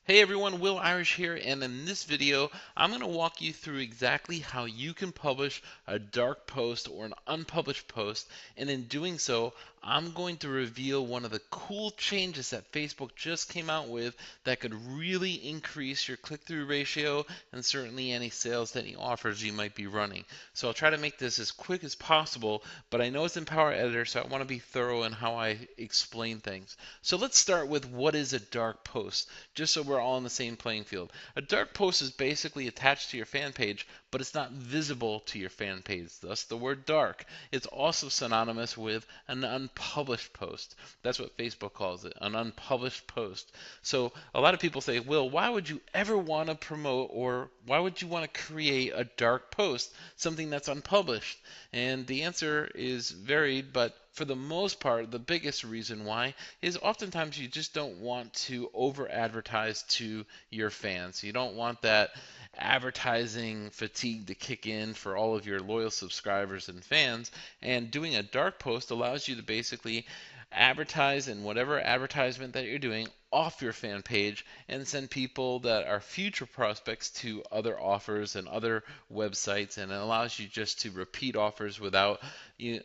Hey everyone, Will Irish here, and in this video, I'm going to walk you through exactly how you can publish a dark post or an unpublished post, and in doing so, I'm going to reveal one of the cool changes that Facebook just came out with that could really increase your click-through ratio and certainly any sales to any offers you might be running. So I'll try to make this as quick as possible, but I know it's in Power Editor, so I want to be thorough in how I explain things. So let's start with what is a dark post, just so we're all on the same playing field. A dark post is basically attached to your fan page, but it's not visible to your fan page, thus the word dark. It's also synonymous with an unpublished post. That's what Facebook calls it, an unpublished post. So a lot of people say, Will, why would you ever want to promote or why would you want to create a dark post, something that's unpublished? And the answer is varied, but for the most part, the biggest reason why is oftentimes you just don't want to over advertise to your fans. You don't want that advertising fatigue to kick in for all of your loyal subscribers and fans. And doing a dark post allows you to basically advertise in whatever advertisement that you're doing off your fan page and send people that are future prospects to other offers and other websites, and it allows you just to repeat offers without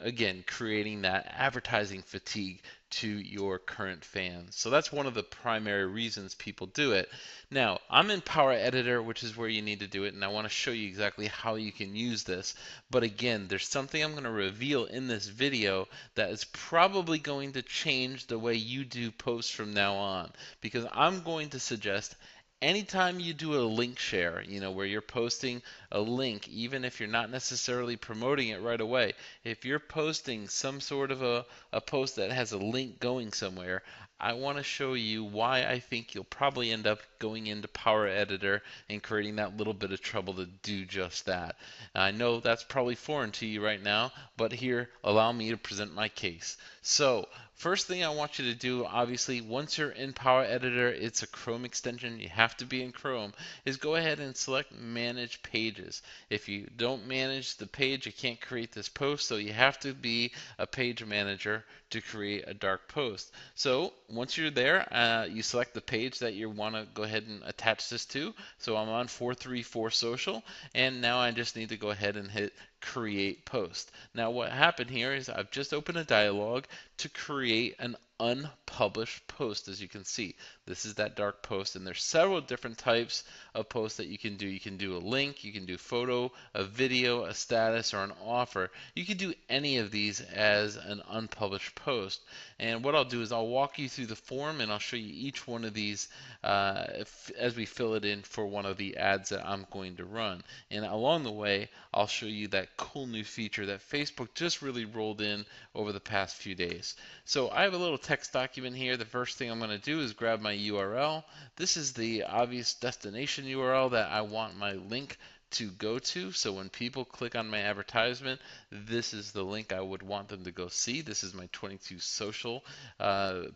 again creating that advertising fatigue to your current fans. So that's one of the primary reasons people do it. Now, I'm in Power Editor, which is where you need to do it, and I want to show you exactly how you can use this. But again, there's something I'm going to reveal in this video that is probably going to change the way you do posts from now on, because I'm going to suggest anytime you do a link share, where you're posting a link, even if you're not necessarily promoting it right away, if you're posting some sort of a post that has a link going somewhere, I want to show you why I think you'll probably end up going into Power Editor and creating that little bit of trouble to do just that. I know that's probably foreign to you right now, but here, allow me to present my case. So, first thing I want you to do, obviously, once you're in Power Editor, it's a Chrome extension, you have to be in Chrome, is go ahead and select Manage Pages. If you don't manage the page, you can't create this post, so you have to be a page manager to create a dark post. So once you're there, you select the page that you want to go ahead and attach this to. So I'm on 434 Social, and now I just need to go ahead and hit Create Post. Now what happened here is I've just opened a dialog to create an unpublished post. As you can see, this is that dark post, and there's several different types of posts that you can do. You can do a link, you can do photo, a video, a status, or an offer. You can do any of these as an unpublished post. And what I'll do is I'll walk you through the form, and I'll show you each one of these as we fill it in for one of the ads that I'm going to run. And along the way, I'll show you that cool new feature that Facebook just really rolled in over the past few days. So I have a little text document here. The first thing I'm going to do is grab my URL. This is the obvious destination URL that I want my link to go to. So when people click on my advertisement, this is the link I would want them to go see. This is my 22 Social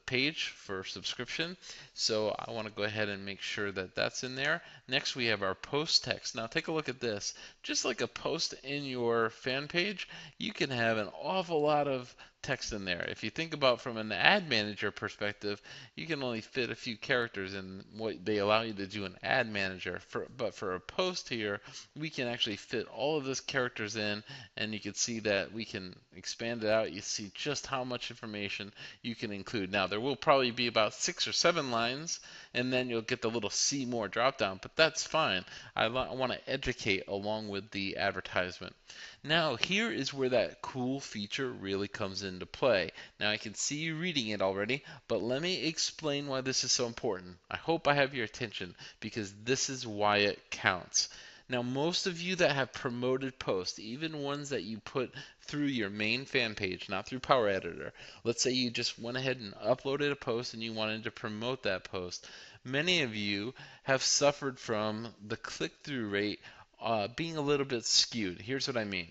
page for subscription. So I want to go ahead and make sure that that's in there. Next, we have our post text. Now take a look at this. Just like a post in your fan page, you can have an awful lot of text in there. If you think about from an ad manager perspective, you can only fit a few characters in what they allow you to do in ad manager. But for a post here, we can actually fit all of those characters in, and you can see that we can expand it out. You see just how much information you can include. Now, there will probably be about 6 or 7 lines, and then you'll get the little see more drop down, but that's fine. I want to educate along with the advertisement. Now, here is where that cool feature really comes into play. Now, I can see you reading it already, but let me explain why this is so important. I hope I have your attention because this is why it counts. Now, most of you that have promoted posts, even ones that you put through your main fan page, not through Power Editor, let's say you just went ahead and uploaded a post and you wanted to promote that post, many of you have suffered from the click-through rate being a little bit skewed. Here's what I mean.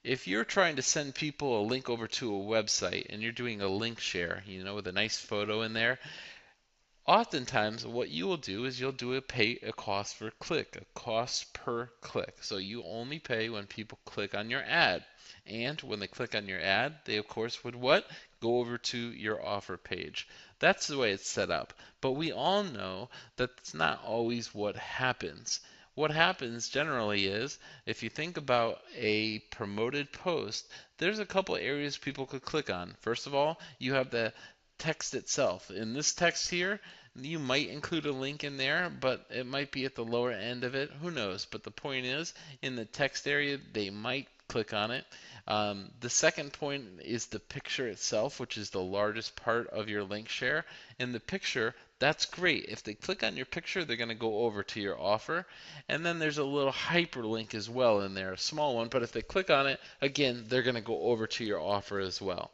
If you're trying to send people a link over to a website and you're doing a link share, with a nice photo in there, oftentimes what you will do is you'll do a cost per click, a cost per click. So you only pay when people click on your ad. And when they click on your ad, they of course would what? go over to your offer page. That's the way it's set up. But we all know that's not always what happens. What happens generally is if you think about a promoted post, there's a couple areas people could click on. First of all, you have the text itself. In this text here, you might include a link in there, but it might be at the lower end of it. Who knows? But the point is, in the text area, they might click on it. The second point is the picture itself, which is the largest part of your link share. In the picture, that's great. If they click on your picture, they're going to go over to your offer. And then there's a little hyperlink as well in there, a small one, but if they click on it, again, they're going to go over to your offer as well.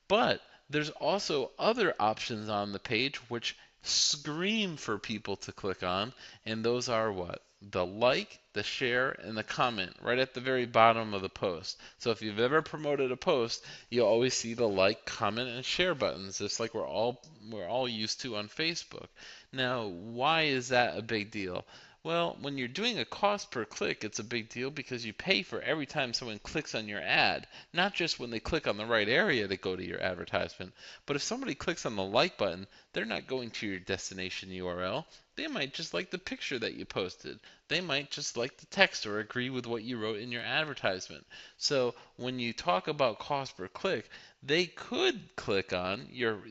But there's also other options on the page which scream for people to click on, and those are what? The like, the share, and the comment right at the very bottom of the post. So if you've ever promoted a post, you'll always see the like, comment, and share buttons, just like we're all used to on Facebook. Now, why is that a big deal? Well, when you're doing a cost per click, it's a big deal because you pay for every time someone clicks on your ad, not just when they click on the right area to go to your advertisement. But if somebody clicks on the like button, they're not going to your destination URL. They might just like the picture that you posted. They might just like the text or agree with what you wrote in your advertisement. So when you talk about cost per click, they could click on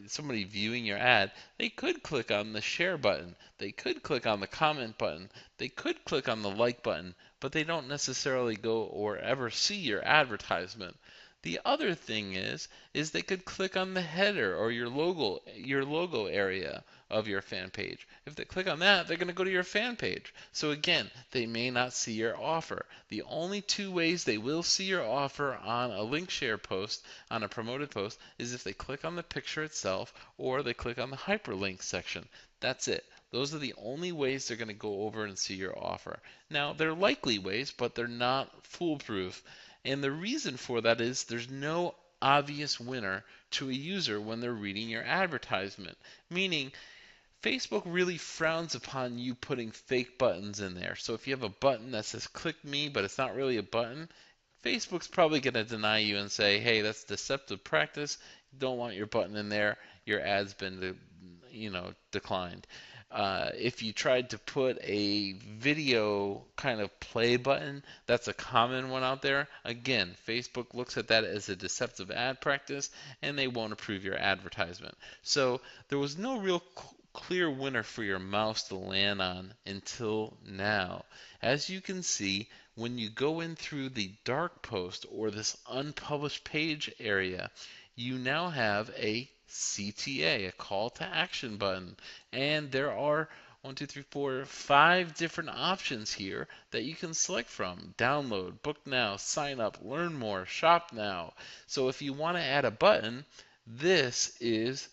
somebody viewing your ad, they could click on the share button, they could click on the comment button, they could click on the like button, but they don't necessarily go or ever see your advertisement. The other thing is they could click on the header or your logo area of your fan page. If they click on that, they're going to go to your fan page. So again, they may not see your offer. The only two ways they will see your offer on a link share post, on a promoted post, is if they click on the picture itself or they click on the hyperlink section. That's it. Those are the only ways they're going to go over and see your offer. Now, they're likely ways, but they're not foolproof. And the reason for that is there's no obvious winner to a user when they're reading your advertisement. Meaning, Facebook really frowns upon you putting fake buttons in there. So if you have a button that says click me, but it's not really a button, Facebook's probably going to deny you and say, hey, that's deceptive practice. You don't want your button in there. Your ad's been, declined. If you tried to put a video kind of play button, that's a common one out there. Again, Facebook looks at that as a deceptive ad practice and they won't approve your advertisement. So there was no real clear winner for your mouse to land on until now. As you can see, when you go in through the dark post or this unpublished page area, you now have a CTA, a call to action button. And there are 5 different options here that you can select from. Download, book now, sign up, learn more, shop now. So if you want to add a button, this is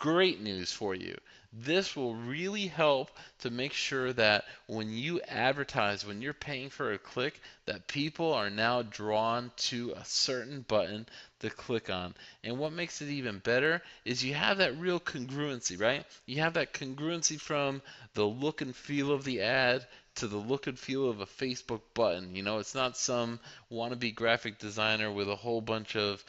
great news for you. This will really help to make sure that when you advertise, when you're paying for a click, that people are now drawn to a certain button to click on. And what makes it even better is you have that real congruency, right? You have that congruency from the look and feel of the ad to the look and feel of a Facebook button. It's not some wannabe graphic designer with a whole bunch of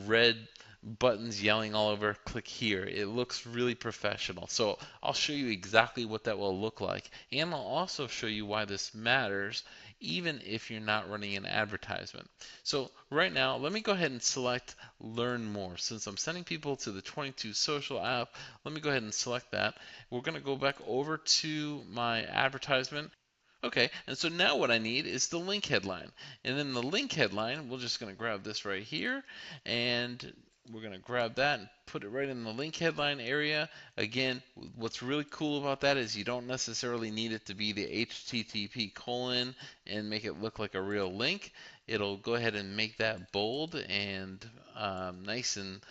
red buttons yelling all over, click here. It looks really professional. So I'll show you exactly what that will look like. And I'll also show you why this matters even if you're not running an advertisement. So right now, let me go ahead and select Learn More. Since I'm sending people to the 22 Social app, let me go ahead and select that. We're going to go back over to my advertisement. Okay, and so now what I need is the link headline. And then the link headline, we're just going to grab this right here, and we're going to grab that and put it right in the link headline area. Again, what's really cool about that is you don't necessarily need it to be the HTTP colon and make it look like a real link. It'll go ahead and make that bold and nice and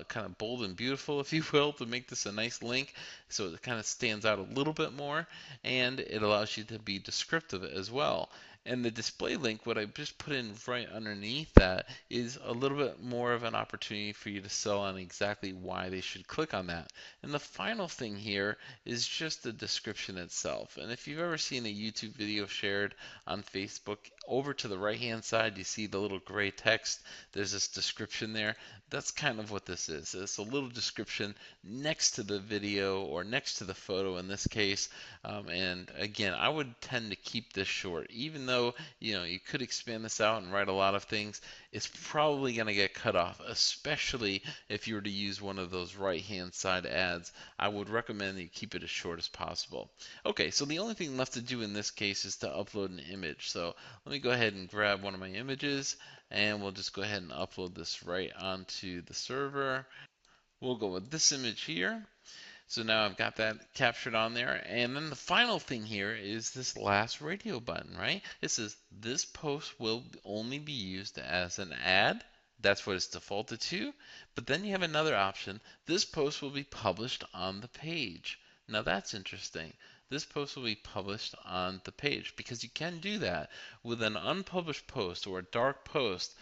kind of bold and beautiful, if you will, to make this a nice link so it kind of stands out a little bit more, and it allows you to be descriptive as well. And the display link, what I just put in right underneath that, is a little bit more of an opportunity for you to sell on exactly why they should click on that. And the final thing here is just the description itself. And if you've ever seen a YouTube video shared on Facebook, over to the right hand side, you see the little gray text. There's this description there. That's kind of what this is. It's a little description next to the video or next to the photo in this case. And again, I would tend to keep this short, even though you could expand this out and write a lot of things. It's probably going to get cut off, especially if you were to use one of those right-hand side ads. I would recommend that you keep it as short as possible. Okay, so the only thing left to do in this case is to upload an image. So let me go ahead and grab one of my images, and we'll just go ahead and upload this right onto the server. We'll go with this image here. So now I've got that captured on there. And then the final thing here is this last radio button, right? It says this post will only be used as an ad. That's what it's defaulted to. But then you have another option. This post will be published on the page. Now that's interesting. This post will be published on the page because you can do that with an unpublished post or a dark post.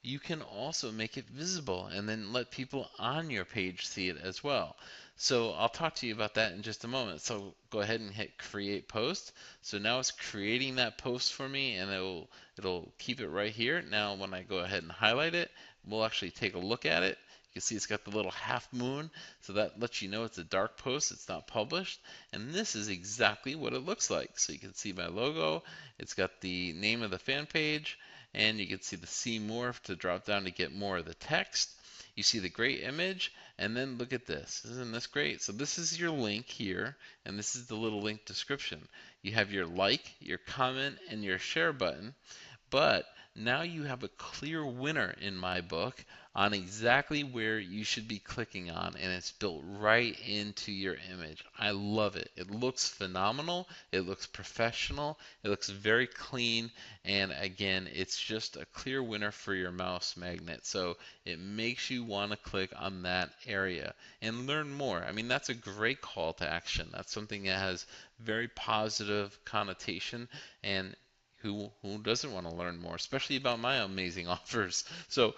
You can also make it visible and then let people on your page see it as well. So I'll talk to you about that in just a moment. So go ahead and hit create post. So now it's creating that post for me, and it'll keep it right here. Now when I go ahead and highlight it, we'll actually take a look at it. You can see it's got the little half moon, so that lets you know it's a dark post, it's not published. And this is exactly what it looks like. So you can see my logo, it's got the name of the fan page, and you can see the see more to drop down to get more of the text. You see the great image, and then look at this. Isn't this great? So this is your link here, and this is the little link description. You have your like, your comment, and your share button, but now you have a clear winner in my book on exactly where you should be clicking on, and it's built right into your image. I love it. It looks phenomenal. It looks professional. It looks very clean, and again, it's just a clear winner for your mouse magnet. So it makes you want to click on that area and learn more. I mean, that's a great call to action. That's something that has very positive connotation, and who doesn't want to learn more, especially about my amazing offers. So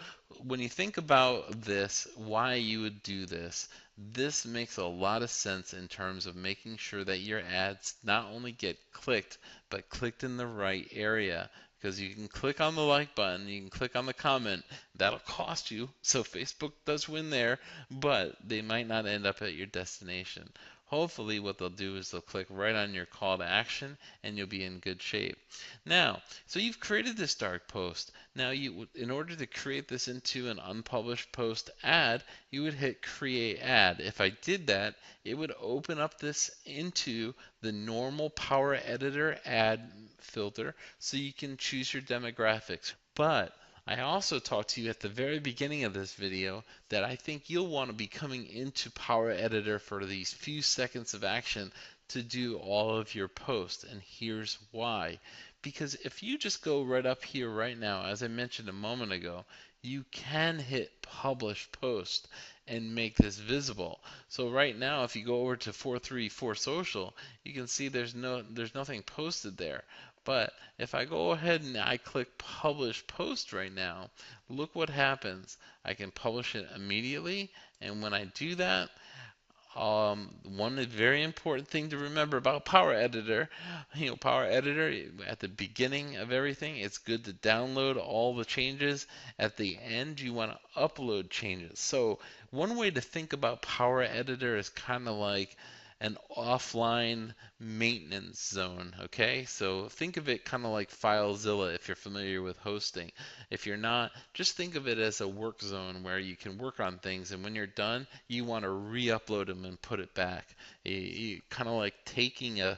when you think about this, why you would do this, this makes a lot of sense in terms of making sure that your ads not only get clicked, but clicked in the right area. Because you can click on the like button, you can click on the comment, that'll cost you. So Facebook does win there, but they might not end up at your destination. Hopefully what they'll do is they'll click right on your call to action and you'll be in good shape. Now, so you've created this dark post. Now, in order to create this into an unpublished post ad, you would hit create ad. If I did that, it would open up this into the normal Power Editor ad filter so you can choose your demographics. But I also talked to you at the very beginning of this video that I think you'll want to be coming into Power Editor for these few seconds of action to do all of your posts, and here's why. Because if you just go right up here right now, as I mentioned a moment ago, you can hit publish post and make this visible. So right now, if you go over to 434 social, you can see there's nothing posted there. But if I go ahead and I click publish post right now, look what happens. I can publish it immediately, and when I do that, one very important thing to remember about Power Editor, Power Editor at the beginning of everything, it's good to download all the changes. At the end, you want to upload changes. So one way to think about Power Editor is kind of like an offline maintenance zone, okay? So think of it kind of like FileZilla if you're familiar with hosting. If you're not, just think of it as a work zone where you can work on things, and when you're done, you want to re-upload them and put it back. Kind of like taking a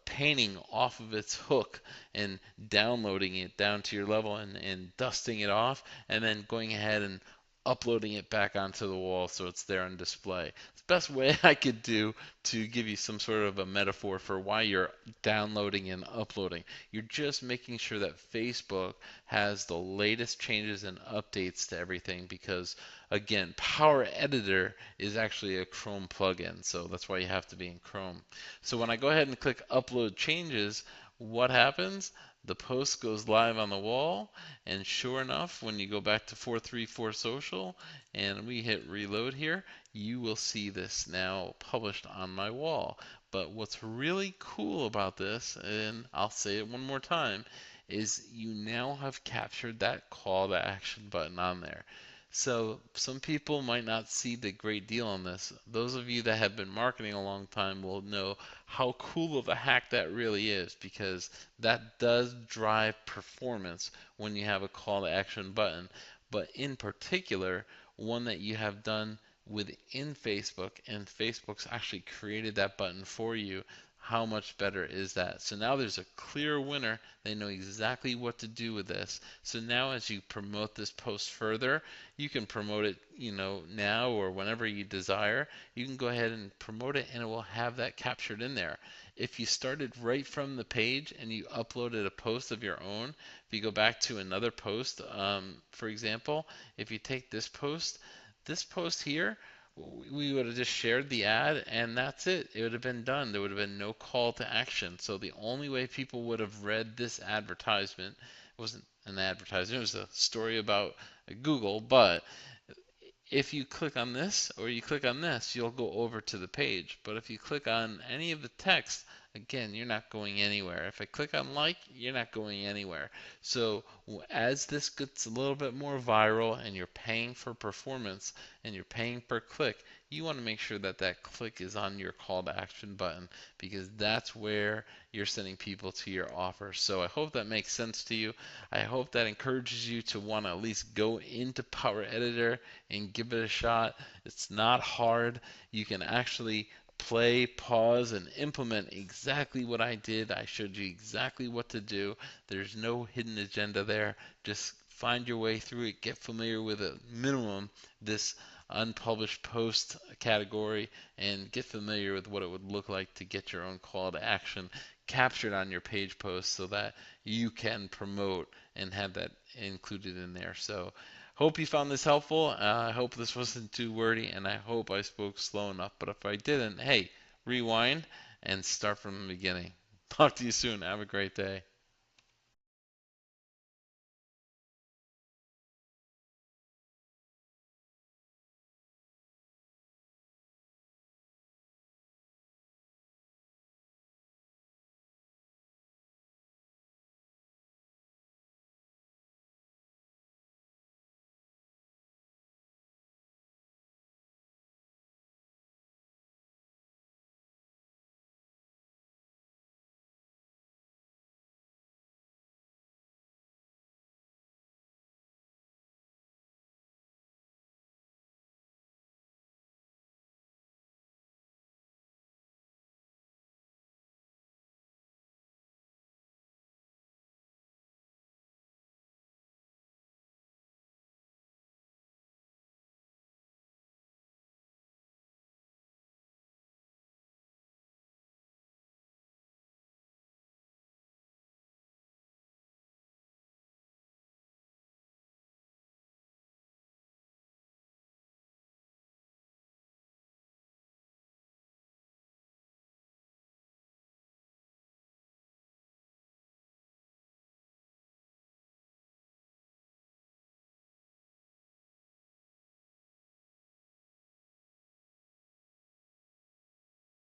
painting off of its hook and downloading it down to your level and dusting it off, and then going ahead and uploading it back onto the wall so it's there on display. It's the best way I could do to give you some sort of a metaphor for why you're downloading and uploading. You're just making sure that Facebook has the latest changes and updates to everything because, again, Power Editor is actually a Chrome plugin, so that's why you have to be in Chrome. So when I go ahead and click Upload Changes, what happens? the post goes live on the wall, and sure enough, when you go back to 434 social and we hit reload here, you will see this now published on my wall. But what's really cool about this, and I'll say it one more time, is you now have captured that call to action button on there. So some people might not see the great deal on this. Those of you that have been marketing a long time will know how cool of a hack that really is, because that does drive performance when you have a call to action button. But in particular, one that you have done within Facebook, and Facebook's actually created that button for you. How much better is that? So now there's a clear winner. They know exactly what to do with this. So now as you promote this post further, you can promote it, now or whenever you desire. You can go ahead and promote it, and it will have that captured in there. If you started right from the page and you uploaded a post of your own, if you go back to another post, for example, if you take this post here, we would have just shared the ad, and that's it. It would have been done. There would have been no call to action. So the only way people would have read this advertisement, it wasn't an advertisement, it was a story about Google, but if you click on this or you click on this, you'll go over to the page. But if you click on any of the text, again, you're not going anywhere. If I click on like, you're not going anywhere. So as this gets a little bit more viral and you're paying for performance and you're paying per click, you want to make sure that that click is on your call to action button, because that's where you're sending people to your offer. So I hope that makes sense to you. I hope that encourages you to want to at least go into Power Editor and give it a shot. It's not hard. You can actually play, pause, and implement exactly what I did. I showed you exactly what to do. There's no hidden agenda there. Just find your way through it. Get familiar with at minimum this unpublished post category, and get familiar with what it would look like to get your own call to action captured on your page post so that you can promote and have that included in there. So hope you found this helpful. I hope this wasn't too wordy, and I hope I spoke slow enough. But if I didn't, hey, rewind and start from the beginning. Talk to you soon. Have a great day.